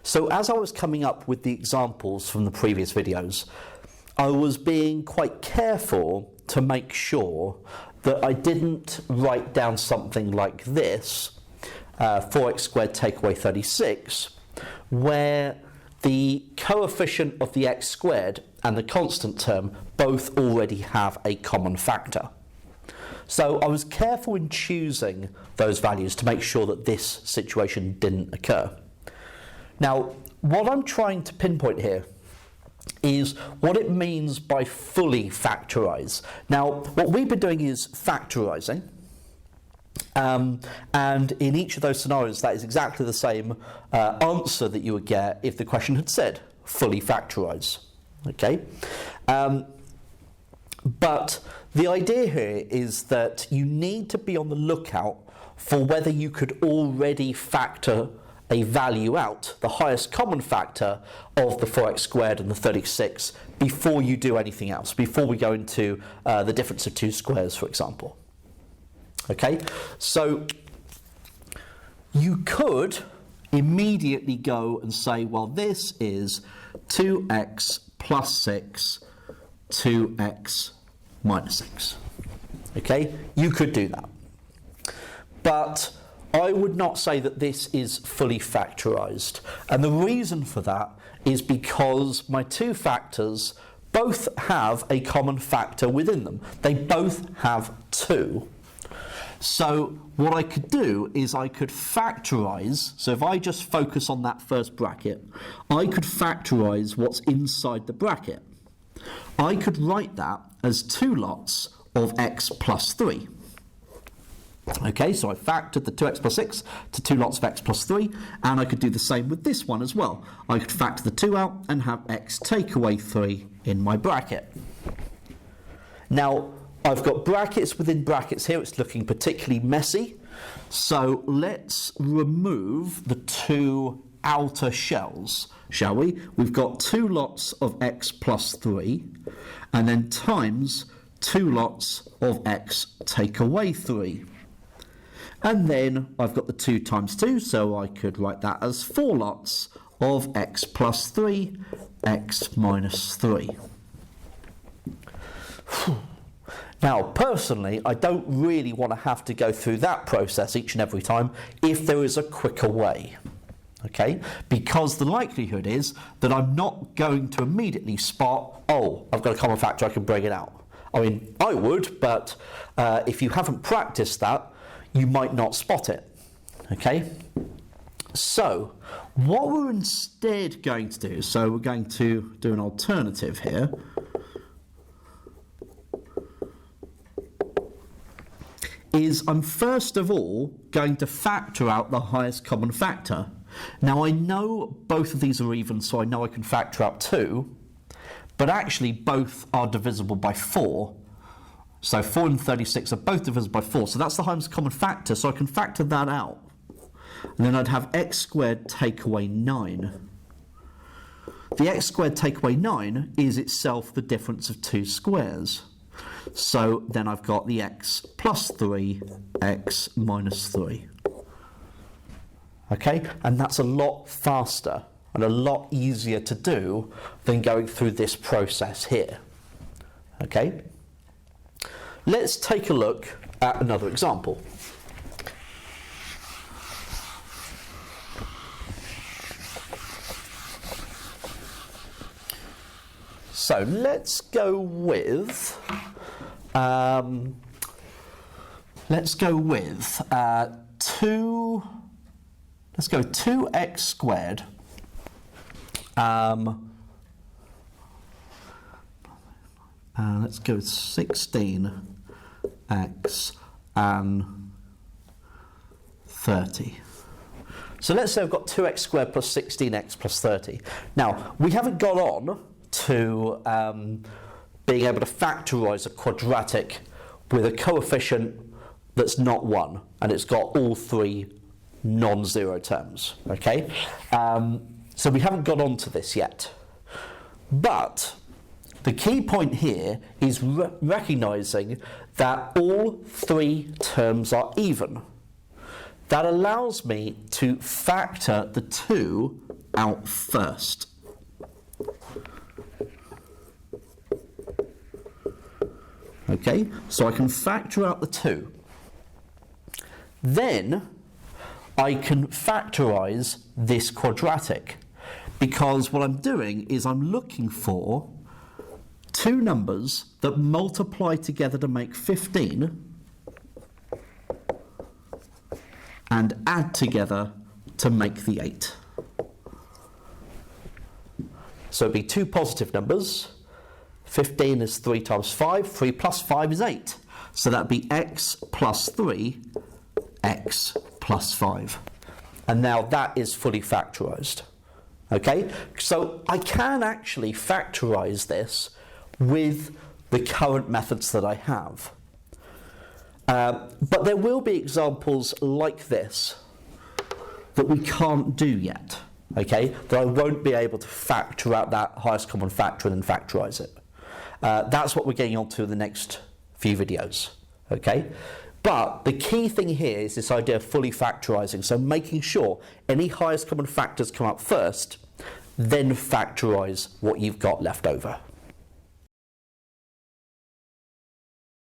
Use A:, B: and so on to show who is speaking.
A: So as I was coming up with the examples from the previous videos, I was being quite careful to make sure that I didn't write down something like this, 4x squared take away 36, where the coefficient of the x squared and the constant term both already have a common factor. So I was careful in choosing those values to make sure that this situation didn't occur. Now, what I'm trying to pinpoint here is what it means by fully factorise. Now, what we've been doing is factorising, and in each of those scenarios that is exactly the same answer that you would get if the question had said fully factorise. Okay, but the idea here is that you need to be on the lookout for whether you could already factor a value out, the highest common factor of the 4x squared and the 36, before you do anything else, before we go into the difference of two squares, for example. Okay, so you could immediately go and say, well, this is 2x plus 6, 2x minus 6. Okay, you could do that. But I would not say that this is fully factorised. And the reason for that is because my two factors both have a common factor within them. They both have 2. So what I could do is I could factorise, so if I just focus on that first bracket, I could factorise what's inside the bracket. I could write that as 2 lots of x plus 3. Okay, so I factored the 2x plus 6 to 2 lots of x plus 3, and I could do the same with this one as well. I could factor the 2 out and have x take away 3 in my bracket. Now, I've got brackets within brackets here. It's looking particularly messy. So let's remove the 2 outer shells, shall we? We've got 2 lots of x plus 3, and then times 2 lots of x take away 3. And then I've got the 2 times 2, so I could write that as 4 lots of x plus 3, x minus 3. Now, personally, I don't really want to have to go through that process each and every time if there is a quicker way, okay? Because the likelihood is that I'm not going to immediately spot, oh, I've got a common factor, I can bring it out. I mean, I would, but if you haven't practiced that, you might not spot it, okay? So, what we're instead going to do, so we're going to do an alternative here, is I'm first of all going to factor out the highest common factor. Now I know both of these are even, so I know I can factor out 2, but actually both are divisible by 4. So 4 and 36 are both divisible by 4, so that's the highest common factor, so I can factor that out. And then I'd have x squared take away 9. The x squared take away 9 is itself the difference of 2 squares. So then I've got the x plus 3, x minus 3. Okay, and that's a lot faster and a lot easier to do than going through this process here. Okay, let's take a look at another example. So let's go with 2x squared let's go with 16x and 30. So let's say I've got 2x squared plus 16x plus 30. Now, we haven't got on to being able to factorise a quadratic with a coefficient that's not 1, and it's got all 3 non-zero terms, okay? So we haven't got on to this yet. But the key point here is recognising that all 3 terms are even. that allows me to factor the 2 out first. Okay, so I can factor out the 2. Then I can factorise this quadratic, because what I'm doing is I'm looking for 2 numbers that multiply together to make 15 and add together to make the 8. So it'd be 2 positive numbers. 15 is 3 times 5. 3 plus 5 is 8. So that'd be x plus 3, x plus 5. And now that is fully factorised. Okay? So I can actually factorise this with the current methods that I have. But there will be examples like this that we can't do yet. Okay? That I won't be able to factor out that highest common factor and then factorise it. That's what we're getting onto in the next few videos, okay? But the key thing here is this idea of fully factorising, so making sure any highest common factors come up first, then factorise what you've got left over.